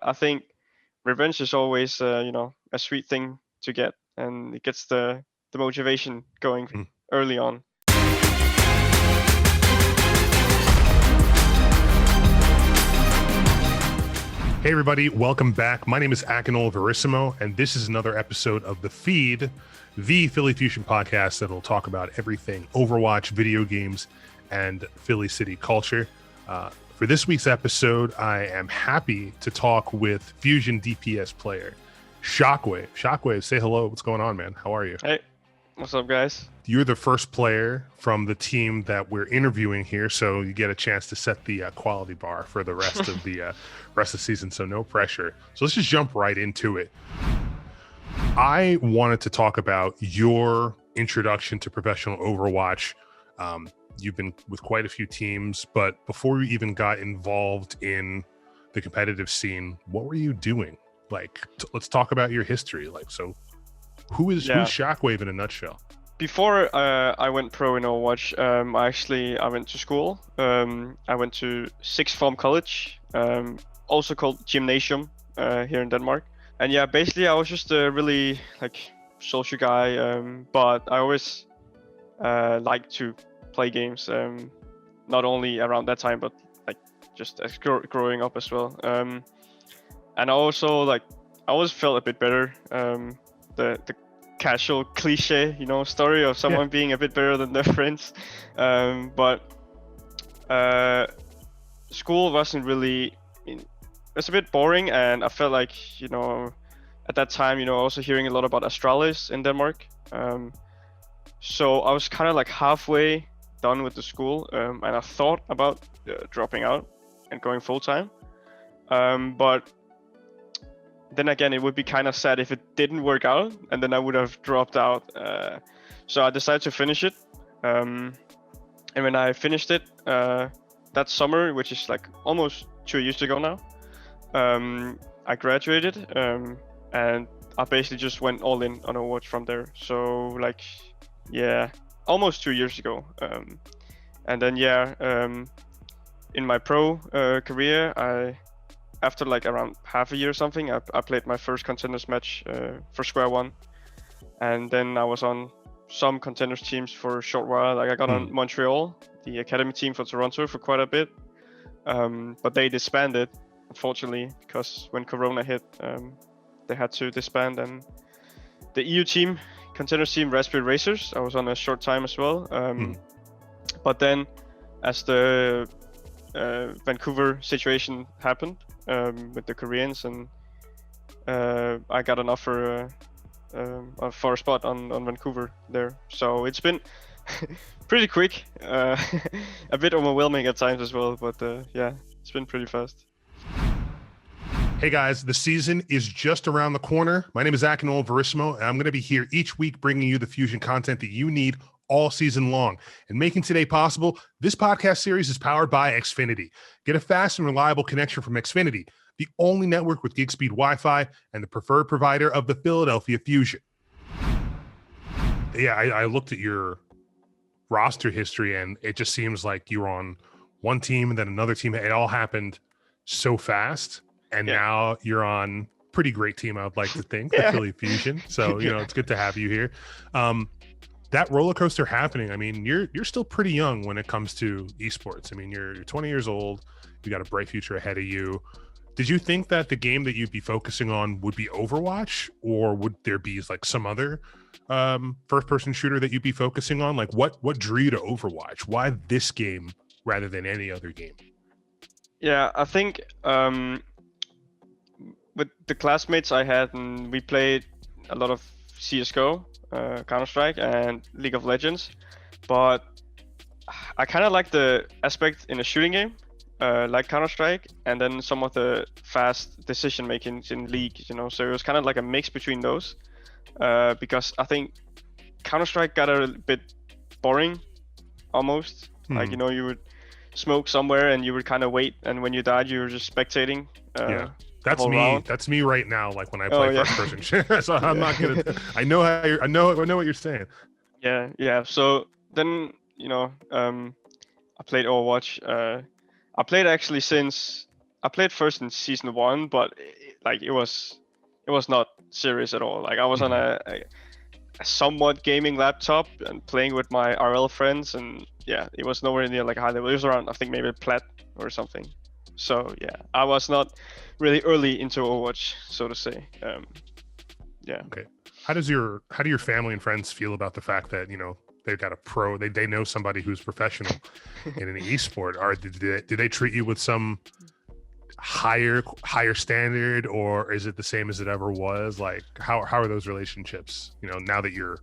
I think revenge is always, a sweet thing to get, and it gets the motivation going Mm. early on. Hey everybody, welcome back. My name is Akinola Verissimo, and this is another episode of The Feed, the Philly Fusion podcast that will talk about everything Overwatch, video games, and Philly city culture. For this week's episode, I am happy to talk with Fusion DPS player sHockWave. sHockWave, say hello. What's going on, man? How are you? Hey, what's up, guys? You're the first player from the team that we're interviewing here, so you get a chance to set the quality bar for the rest of the rest of the season. So no pressure. So let's just jump right into it. I wanted to talk about your introduction to professional Overwatch. You've been with quite a few teams, but before you even got involved in the competitive scene, what were you doing? Like, let's talk about your history. Like, so who's sHockWave in a nutshell? Before I went pro in Overwatch, I went to school. I went to sixth form college, also called gymnasium here in Denmark. And yeah, basically I was just a really social guy, but I always liked to play games, not only around that time, but just as growing up as well. And I also I always felt a bit better. The casual cliche, story of someone being a bit better than their friends. But school wasn't really, it's a bit boring, and I felt like, at that time, also hearing a lot about Astralis in Denmark. So I was kind of halfway done with the school, and I thought about dropping out and going full time. But then again, it would be kind of sad if it didn't work out, and then I would have dropped out. So I decided to finish it. And when I finished it that summer, which is almost 2 years ago now, I graduated, and I basically just went all in on Overwatch from there. So almost 2 years ago. And then in my pro career, after around half a year or something, I played my first contenders match for Square One, and then I was on some contenders teams for a short while. I got on Montreal, the academy team for Toronto, for quite a bit, but they disbanded, unfortunately, because when Corona hit, they had to disband. And the EU team, contenders team, Raspberry Racers, I was on a short time as well. But then, as the Vancouver situation happened with the Koreans, and I got an offer for a spot on Vancouver there. So it's been pretty quick, a bit overwhelming at times as well, but it's been pretty fast. Hey guys, the season is just around the corner. My name is Akinola Verissimo, and I'm going to be here each week bringing you the Fusion content that you need all season long. And making today possible, this podcast series is powered by Xfinity. Get a fast and reliable connection from Xfinity, the only network with gig speed Wi-Fi and the preferred provider of the Philadelphia Fusion. Yeah, I looked at your roster history, and it just seems like you were on one team and then another team. It all happened so fast. And now you're on pretty great team, I would like to think, the Philly Fusion. So, it's good to have you here. That roller coaster happening, I mean, you're still pretty young when it comes to esports. I mean, you're 20 years old. You got a bright future ahead of you. Did you think that the game that you'd be focusing on would be Overwatch, or would there be some other first-person shooter that you'd be focusing on? What drew you to Overwatch? Why this game rather than any other game? Yeah, I think with the classmates I had, and we played a lot of CSGO, Counter-Strike, and League of Legends, but I kind of like the aspect in a shooting game, like Counter-Strike, and then some of the fast decision making in League, so it was kind of like a mix between those, because I think Counter-Strike got a bit boring, almost. You would smoke somewhere and you would kind of wait, and when you died, you were just spectating. That's me. Round. That's me right now. When I play first person, so I'm not gonna. I know how you're. I know what you're saying. Yeah. So then I played Overwatch. I played actually since I played first in season 1, but it was not serious at all. Like I was on a somewhat gaming laptop and playing with my RL friends, and yeah, it was nowhere near like high level. It was around, I think, maybe plat or something. So yeah, I was not really early into Overwatch, so to say. Yeah. Okay. How do your family and friends feel about the fact that, you know, they've got a pro, they know somebody who's professional in an esport? Or do they treat you with some higher standard, or is it the same as it ever was? Like how are those relationships, you know, now that you're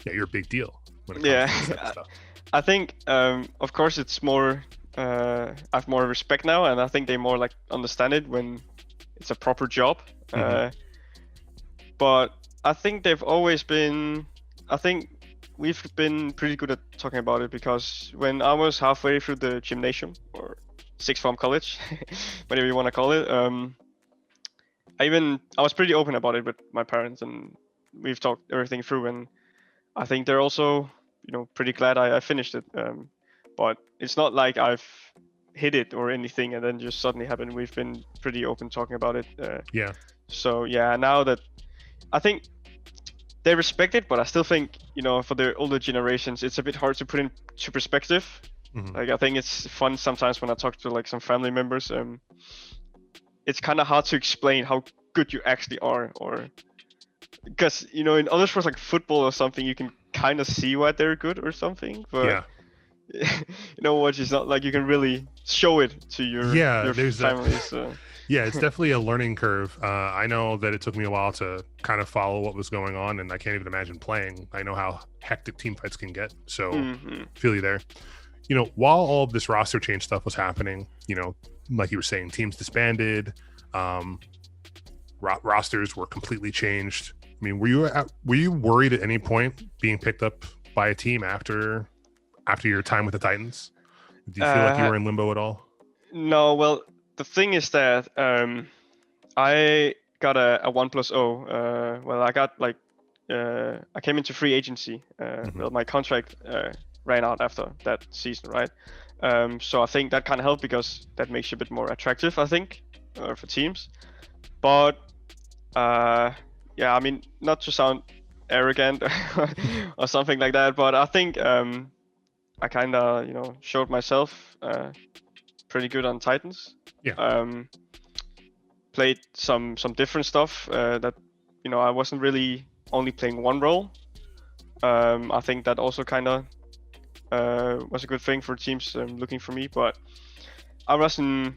a big deal when it comes to this type of stuff? I think of course it's more I have more respect now, and I think they more like understand it when it's a proper job. But I think they've always been, I think we've been pretty good at talking about it, because when I was halfway through the gymnasium, or sixth form college, whatever you want to call it, I was pretty open about it with my parents, and we've talked everything through, and I think they're also, you know, pretty glad I finished it. But it's not like I've hit it or anything and then just suddenly happened. We've been pretty open talking about it. Yeah. So yeah, now that I think they respect it, but I still think, you know, for the older generations, it's a bit hard to put into perspective. Like I think it's fun sometimes when I talk to like some family members. It's kind of hard to explain how good you actually are, or because, you know, in other sports like football or something, you can kind of see why they're good or something. But yeah, you know what? It's not like you can really show it to your family. So. Yeah, it's definitely a learning curve. I know that it took me a while to kind of follow what was going on, and I can't even imagine playing. I know how hectic team fights can get, so feel you there. You know, while all of this roster change stuff was happening, you know, like you were saying, teams disbanded, rosters were completely changed. I mean, were you worried at any point being picked up by a team after your time with the Titans? Do you feel like you were in limbo at all? No, well, the thing is that I got a 1+0. Well, I got like I came into free agency. Well, my contract ran out after that season, right? So I think that kind of helped, because that makes you a bit more attractive, I think, for teams. But yeah, I mean, not to sound arrogant or something like that, but I think I kind of, you know, showed myself pretty good on Titans. Yeah. Played some different stuff that, you know, I wasn't really only playing one role. I think that also kind of was a good thing for teams looking for me, but I wasn't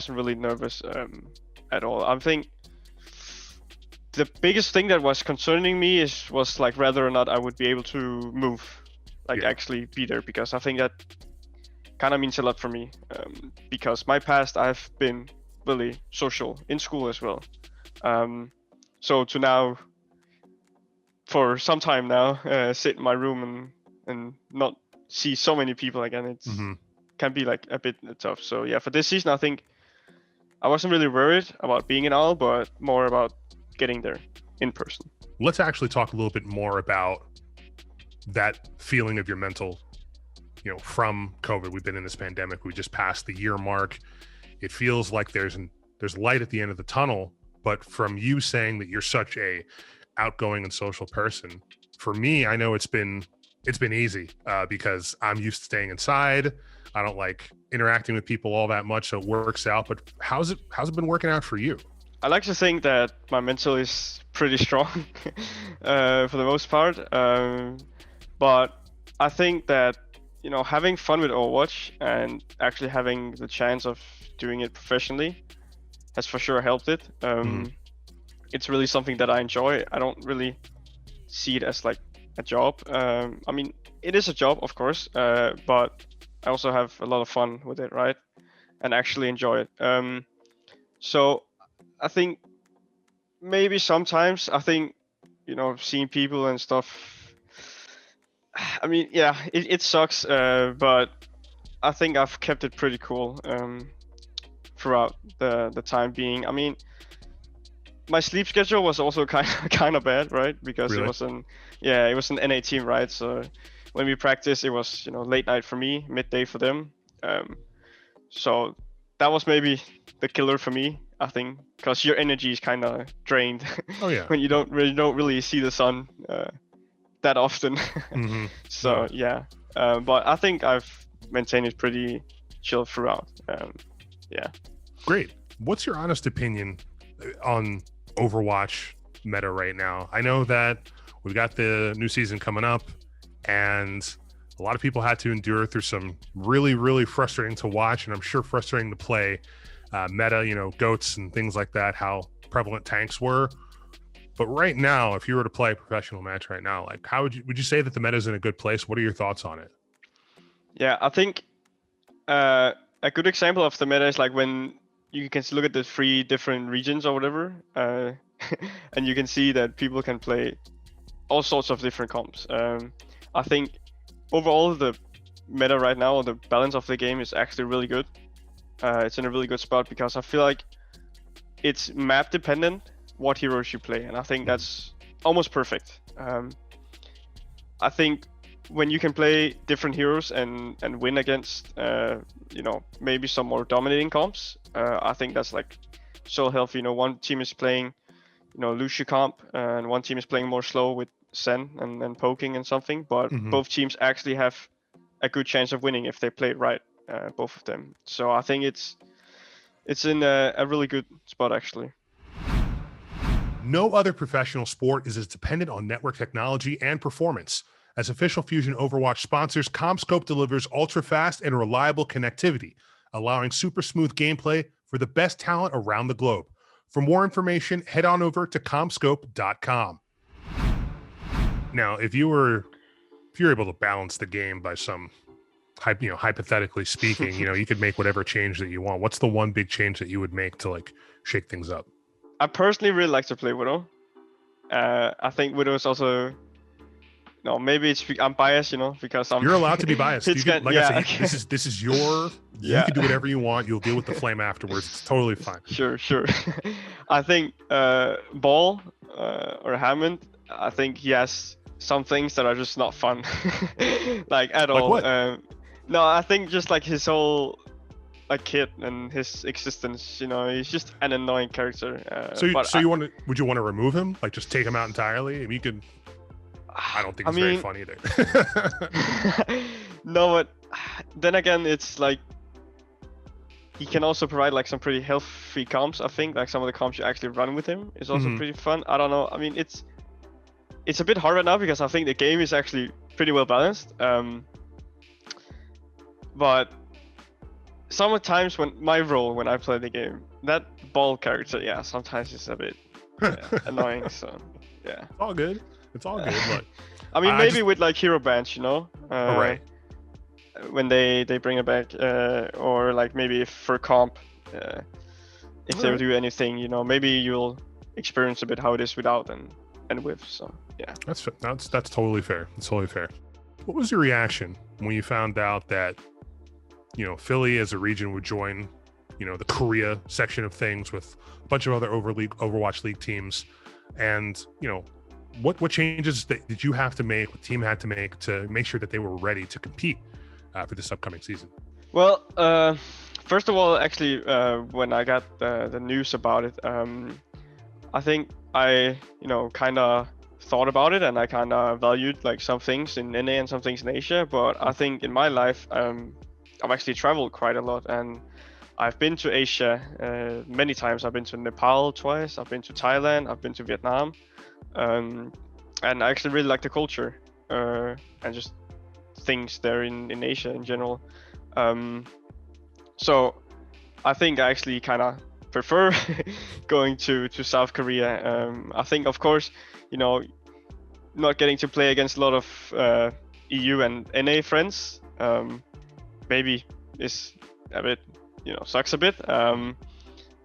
really nervous at all. I think the biggest thing that was concerning me was like whether or not I would be able to move, like actually be there, because I think that kind of means a lot for me, because my past, I've been really social in school as well. So to now, for some time now, sit in my room and not see so many people again, it's can be like a bit tough. So yeah, for this season, I think I wasn't really worried about being an owl, but more about getting there in person. Let's actually talk a little bit more about that feeling of your mental, you know, from COVID. We've been in this pandemic. We just passed the year mark. It feels like there's light at the end of the tunnel. But from you saying that you're such a outgoing and social person, for me, I know it's been easy because I'm used to staying inside. I don't like interacting with people all that much, so it works out. But how's it been working out for you? I like to think that my mental is pretty strong for the most part. But I think that, you know, having fun with Overwatch and actually having the chance of doing it professionally has for sure helped it. It's really something that I enjoy. I don't really see it as like a job. I mean, it is a job, of course, but I also have a lot of fun with it, right? And actually enjoy it. So I think maybe sometimes, I think, you know, seeing people and stuff, I mean, yeah, it sucks, but I think I've kept it pretty cool throughout the time being. I mean, my sleep schedule was also kind of bad, right? Because Really? it was an NA team, right? So when we practiced, it was, you know, late night for me, midday for them. So that was maybe the killer for me, I think, because your energy is kind of drained Oh yeah. when you don't really see the sun that often. Mm-hmm. So yeah, but I think I've maintained it pretty chill throughout. Yeah. Great. What's your honest opinion on Overwatch meta right now? I know that we've got the new season coming up, and a lot of people had to endure through some really, really frustrating to watch, and I'm sure frustrating to play meta, goats and things like that, how prevalent tanks were. But right now, if you were to play a professional match right now, like how would you say that the meta is in a good place? What are your thoughts on it? Yeah, I think a good example of the meta is like when you can look at the 3 different regions or whatever, and you can see that people can play all sorts of different comps. I think overall the meta right now, or the balance of the game, is actually really good. It's in a really good spot because I feel like it's map dependent what heroes you play, and I think that's almost perfect. I think when you can play different heroes and win against maybe some more dominating comps, I think that's like so healthy. One team is playing Lucio comp, and one team is playing more slow with Zen and poking and something, but both teams actually have a good chance of winning if they play it right, both of them. So I think it's in a really good spot actually. No other professional sport is as dependent on network technology and performance. As official Fusion Overwatch sponsors, CommScope delivers ultra-fast and reliable connectivity, allowing super smooth gameplay for the best talent around the globe. For more information, head on over to commscope.com. Now, if you're able to balance the game by some, hypothetically speaking, you could make whatever change that you want. What's the one big change that you would make to like shake things up? I personally really like to play Widow. I think Widow is also, maybe I'm biased, because You're allowed to be biased. You can, like I said, okay. this is your. You can do whatever you want. You'll deal with the flame afterwards. It's totally fine. Sure. I think Ball or Hammond, I think he has some things that are just not fun, like at all. What? No, I think just like his whole kit and his existence, he's just an annoying character. Would you want to remove him? Like just take him out entirely? I mean, you could. I don't think it's very fun either. No, but then again, it's like he can also provide like some pretty healthy comps. I think like some of the comps you actually run with him is also pretty fun. I don't know. I mean, it's a bit hard right now because I think the game is actually pretty well balanced. But sometimes when I play the game, that Ball character, sometimes it's a bit annoying. So yeah, it's all good. It's all good. But I mean, maybe with like hero bands, right. When they bring it back, or like maybe if for comp, if they do anything, maybe you'll experience a bit how it is without and with. So yeah, that's totally fair. It's totally fair. What was your reaction when you found out that Philly as a region would join the Korea section of things with a bunch of other Overwatch League teams, and what changes did you have to make, what team had to make to make sure that they were ready to compete for this upcoming season? Well, first of all, actually, when I got the news about it, I think I kind of thought about it, and I kind of valued like some things in NA and some things in Asia. But I think in my life, I've actually traveled quite a lot, and I've been to Asia many times. I've been to Nepal twice. I've been to Thailand. I've been to Vietnam. And I actually really like the culture and just things there in Asia in general. So I think I actually kind of prefer going to South Korea. I think, of course, not getting to play against a lot of EU and NA friends maybe is a bit, sucks a bit.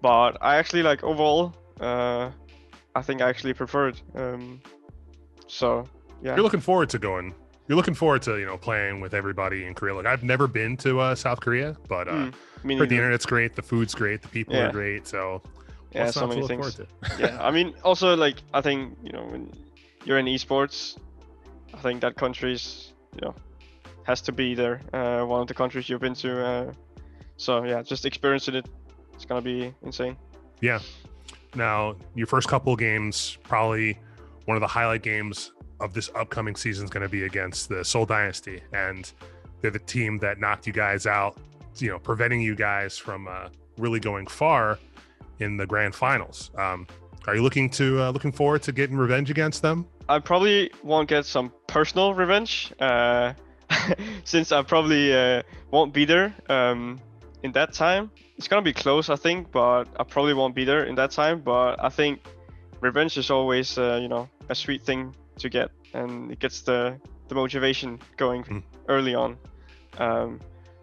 But I actually like overall. I think I actually prefer it. So yeah. You're looking forward to playing with everybody in Korea. Like I've never been to South Korea, but heard the internet's great, the food's great, the people are great. So so many things. Yeah, I mean, also like I think when you're in esports, I think that country's has to be there. One of the countries you've been to. So yeah, just experiencing it. It's gonna be insane. Yeah. Now, your first couple of games, probably one of the highlight games of this upcoming season is going to be against the Seoul Dynasty, and they're the team that knocked you guys out, you know, preventing you guys from really going far in the grand finals. Are you looking forward to getting revenge against them? I probably won't get some personal revenge, since I probably won't be there in that time. It's gonna be close, I think, but I probably won't be there in that time. But I think revenge is always, you know, a sweet thing to get, and it gets the motivation going early on.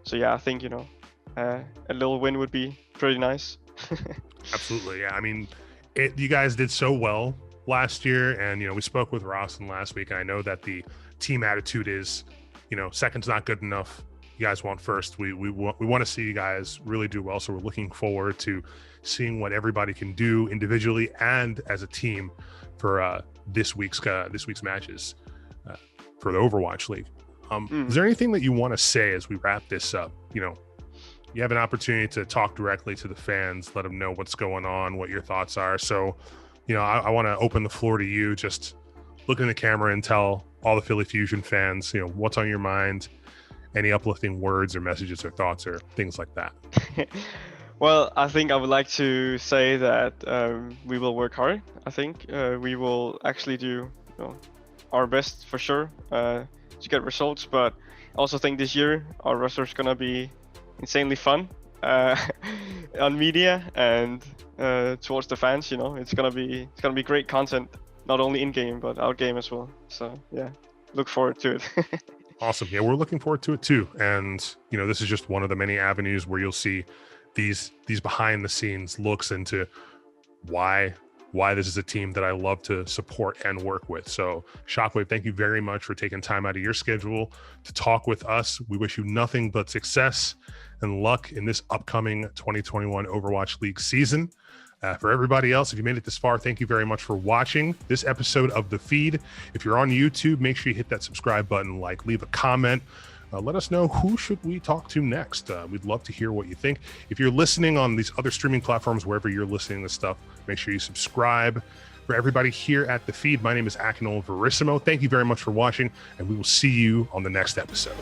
So yeah, I think, you know, a little win would be pretty nice. Absolutely, yeah. I mean, you guys did so well last year, and you know, we spoke with Rossin last week, and I know that the team attitude is, you know, second's not good enough. You guys want first. We want to see you guys really do well. So we're looking forward to seeing what everybody can do individually and as a team for this week's matches for the Overwatch League. Is there anything that you want to say as we wrap this up? You know, you have an opportunity to talk directly to the fans, let them know what's going on, what your thoughts are. So, you know, I want to open the floor to you. Just look in the camera and tell all the Philly Fusion fans, you know, what's on your mind, any uplifting words or messages or thoughts or things like that. Well, I think I would like to say that we will work hard. I think we will actually do, you know, our best for sure to get results. But I also think this year our roster is gonna be insanely fun on media and towards the fans. You know, it's gonna be great content, not only in game but out game as well. So yeah, look forward to it. Awesome. Yeah, we're looking forward to it too. And you know, this is just one of the many avenues where you'll see these behind the scenes looks into why this is a team that I love to support and work with. So SHockWave, thank you very much for taking time out of your schedule to talk with us. We wish you nothing but success and luck in this upcoming 2021 Overwatch League season. For everybody else, if you made it this far, thank you very much for watching this episode of The Feed. If you're on YouTube, make sure you hit that subscribe button, leave a comment. Let us know who should we talk to next. We'd love to hear what you think. If you're listening on these other streaming platforms, wherever you're listening to stuff, make sure you subscribe. For everybody here at The Feed, my name is Akinola Verissimo. Thank you very much for watching, and we will see you on the next episode.